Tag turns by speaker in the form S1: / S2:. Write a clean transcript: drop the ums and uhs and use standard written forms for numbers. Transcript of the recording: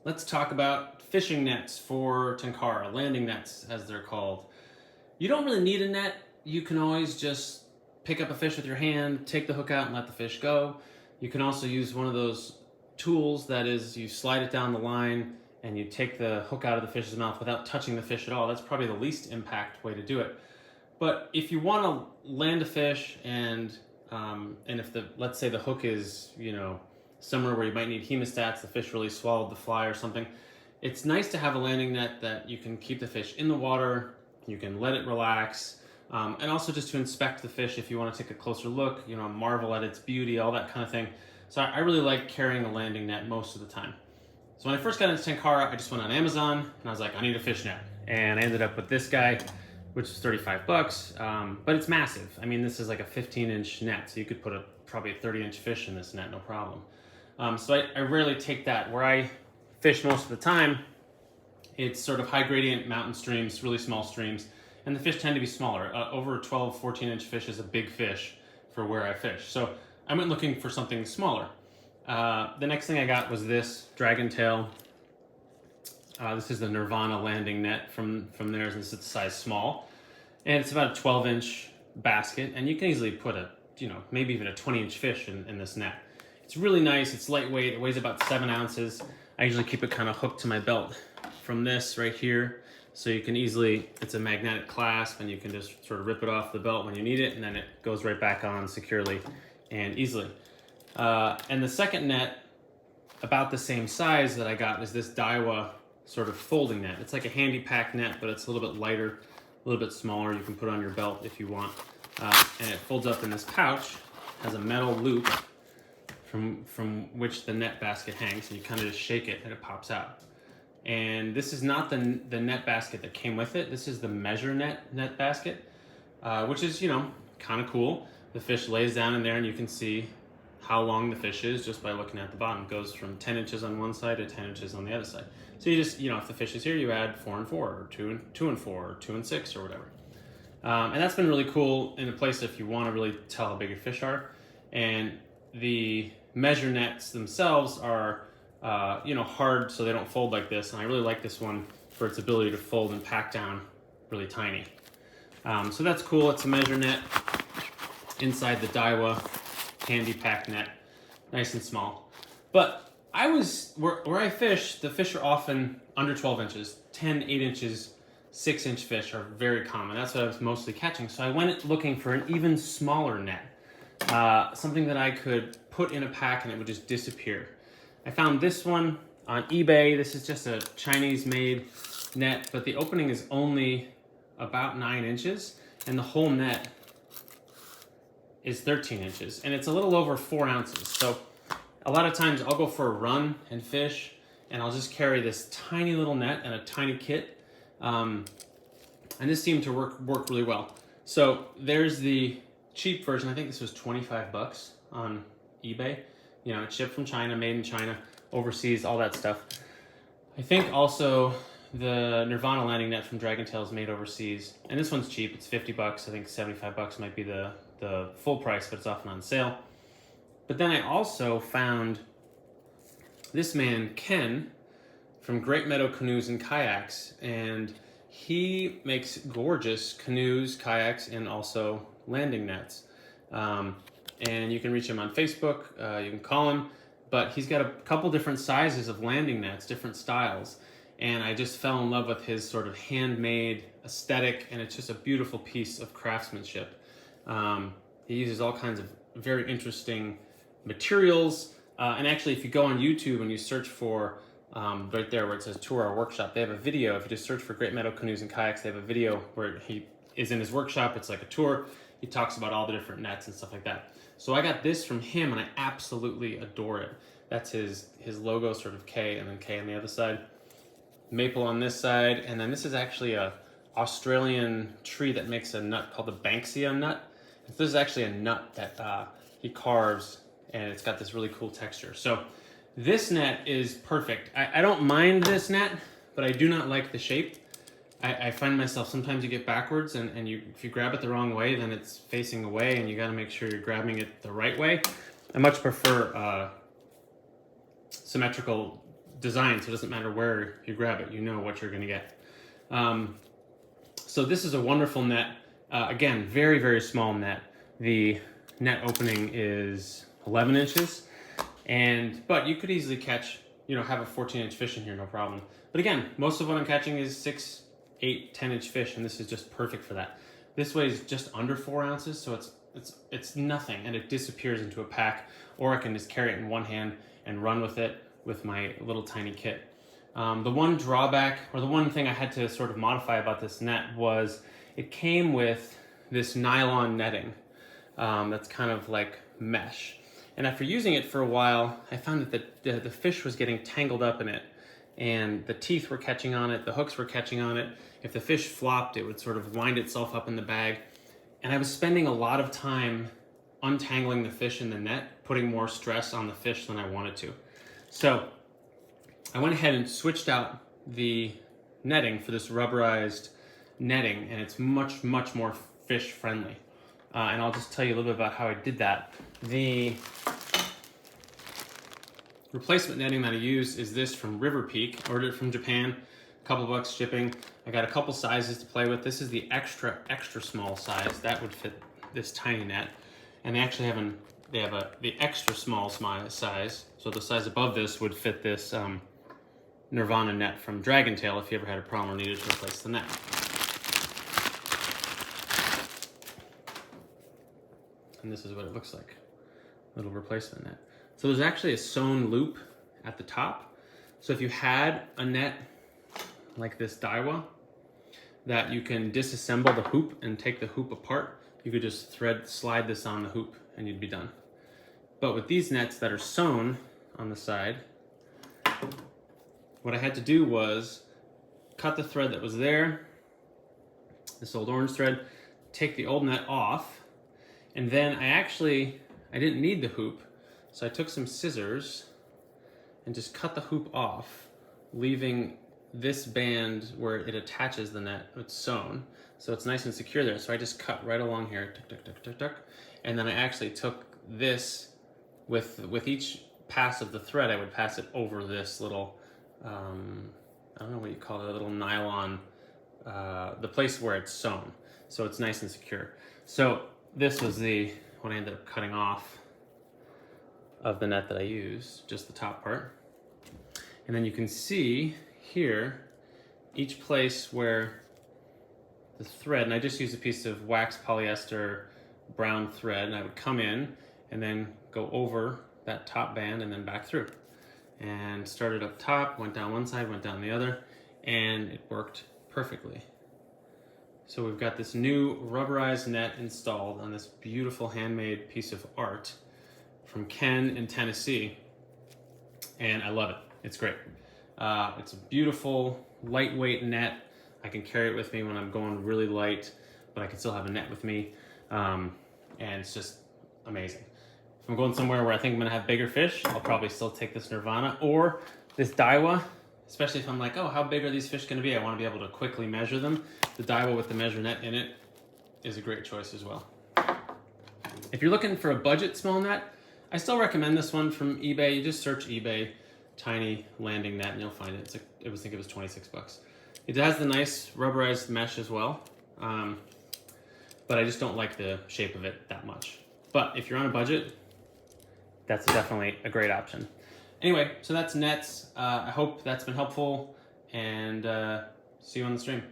S1: let's talk about fishing nets for tenkara, landing nets as they're called. You don't really need a net. You can always just pick up a fish with your hand, take the hook out and let the fish go. You can also use one of those tools that is, you slide it down the line and you take the hook out of the fish's mouth without touching the fish at all. That's probably the least impact way to do it. But if you want to land a fish and if let's say the hook is, somewhere where you might need hemostats, the fish really swallowed the fly or something, it's nice to have a landing net that you can keep the fish in the water, you can let it relax, and also just to inspect the fish if you want to take a closer look, marvel at its beauty, all that kind of thing. So I really like carrying a landing net most of the time. So when I first got into tenkara, I just went on Amazon and I was like, I need a fish net. And I ended up with this guy, which is 35 bucks, but it's massive. I mean, this is like a 15-inch net, so you could put probably a 30-inch fish in this net, no problem. So I rarely take that. Where I fish most of the time, it's sort of high gradient mountain streams, really small streams, and the fish tend to be smaller. Over a 12, 14-inch fish is a big fish for where I fish. So I went looking for something smaller. The next thing I got was this dragon tail. This is the Nirvana landing net from theirs, and this is the size small. And it's about a 12-inch basket, and you can easily put maybe even a 20-inch fish in this net. It's really nice, it's lightweight, it weighs about 7 ounces. I usually keep it kind of hooked to my belt from this right here. So you can easily, it's a magnetic clasp, and you can just sort of rip it off the belt when you need it, and then it goes right back on securely and easily. And the second net, about the same size that I got, is this Daiwa sort of folding net. It's like a handy pack net, but it's a little bit lighter, a little bit smaller. You can put it on your belt if you want. And it folds up in this pouch, has a metal loop from which the net basket hangs, and you kind of just shake it and it pops out. And this is not the net basket that came with it. This is the measure net basket, which is, kind of cool. The fish lays down in there and you can see how long the fish is just by looking at the bottom. It goes from 10 inches on one side to 10 inches on the other side. So you just, if the fish is here, you add 4 and 4, or 2 and 4, or 2 and 6, or whatever. And that's been really cool in a place if you want to really tell how big your fish are. And the measure nets themselves are, hard so they don't fold like this. And I really like this one for its ability to fold and pack down really tiny. So that's cool. It's a measure net inside the Daiwa handy pack net, nice and small. But where I fish, the fish are often under 12 inches, 10, 8 inches, 6-inch fish are very common. That's what I was mostly catching. So I went looking for an even smaller net, something that I could put in a pack and it would just disappear. I found this one on eBay. This is just a Chinese-made net, but the opening is only about 9 inches, and the whole net is 13 inches, and it's a little over 4 ounces. So a lot of times I'll go for a run and fish, and I'll just carry this tiny little net and a tiny kit, and this seemed to work really well. So there's the cheap version. I think this was 25 bucks on eBay. It's shipped from China, made in China, overseas, all that stuff. I think also the Nirvana landing net from Dragon Tail is made overseas, and this one's cheap. It's 50 bucks. I think 75 bucks might be the full price, but it's often on sale. But then I also found this man, Ken, from Great Meadow Canoes and Kayaks, and he makes gorgeous canoes, kayaks, and also landing nets. And you can reach him on Facebook, you can call him, but he's got a couple different sizes of landing nets, different styles. And I just fell in love with his sort of handmade aesthetic, and it's just a beautiful piece of craftsmanship. He uses all kinds of very interesting materials. And actually, if you go on YouTube and you search for, right there where it says Tour Our Workshop, they have a video. If you just search for Great Meadow Canoes and Kayaks, they have a video where he is in his workshop. It's like a tour. He talks about all the different nets and stuff like that. So I got this from him, and I absolutely adore it. That's his logo, sort of K, and then K on the other side. Maple on this side, and then this is actually a Australian tree that makes a nut called the Banksia nut. And this is actually a nut that he carves, and it's got this really cool texture. So this net is perfect. I don't mind this net, but I do not like the shape. I find myself, sometimes you get backwards, and if you grab it the wrong way, then it's facing away, and you got to make sure you're grabbing it the right way. I much prefer symmetrical designed so it doesn't matter where you grab it, you know what you're gonna get. So this is a wonderful net. Again, very, very small net. The net opening is 11 inches, but you could easily catch, have a 14-inch fish in here, no problem. But again, most of what I'm catching is 6, 8, 10-inch fish, and this is just perfect for that. This weighs just under 4 ounces, so it's nothing, and it disappears into a pack, or I can just carry it in one hand and run with it with my little tiny kit. The one drawback, or the one thing I had to sort of modify about this net was it came with this nylon netting that's kind of like mesh. And after using it for a while, I found that the fish was getting tangled up in it, and the teeth were catching on it, the hooks were catching on it. If the fish flopped, it would sort of wind itself up in the bag. And I was spending a lot of time untangling the fish in the net, putting more stress on the fish than I wanted to. So I went ahead and switched out the netting for this rubberized netting, and it's much, much more fish friendly. And I'll just tell you a little bit about how I did that. The replacement netting that I use is this from River Peak. Ordered it from Japan, a couple bucks shipping. I got a couple sizes to play with. This is the extra, extra small size. That would fit this tiny net. And they actually have the extra small size. So the size above this would fit this Nirvana net from Dragon Tail if you ever had a problem or needed to replace the net. And this is what it looks like, little replacement net. So there's actually a sewn loop at the top. So if you had a net like this Daiwa that you can disassemble the hoop and take the hoop apart, you could just slide this on the hoop and you'd be done. But with these nets that are sewn on the side, what I had to do was cut the thread that was there, this old orange thread, take the old net off, and then I didn't need the hoop, so I took some scissors and just cut the hoop off, leaving this band where it attaches the net. It's sewn, so it's nice and secure there. So I just cut right along here, tuck, tuck, tuck, tuck, tuck, and then I actually took this with each pass of the thread. I would pass it over this little, I don't know what you call it, a little nylon, the place where it's sewn, so it's nice and secure. So this was what I ended up cutting off of the net that I used, just the top part. And then you can see here, each place where the thread, and I just used a piece of wax polyester brown thread, and I would come in and then go over that top band and then back through. And started up top, went down one side, went down the other, and it worked perfectly. So we've got this new rubberized net installed on this beautiful handmade piece of art from Ken in Tennessee, and I love it. It's great. It's a beautiful, lightweight net. I can carry it with me when I'm going really light, but I can still have a net with me, and it's just amazing. If I'm going somewhere where I think I'm gonna have bigger fish, I'll probably still take this Nirvana or this Daiwa, especially if I'm like, oh, how big are these fish gonna be? I wanna be able to quickly measure them. The Daiwa with the measure net in it is a great choice as well. If you're looking for a budget small net, I still recommend this one from eBay. You just search eBay, tiny landing net, and you'll find it. I think it was 26 bucks. It has the nice rubberized mesh as well, but I just don't like the shape of it that much. But if you're on a budget, that's definitely a great option. Anyway, so that's nets. I hope that's been helpful, and see you on the stream.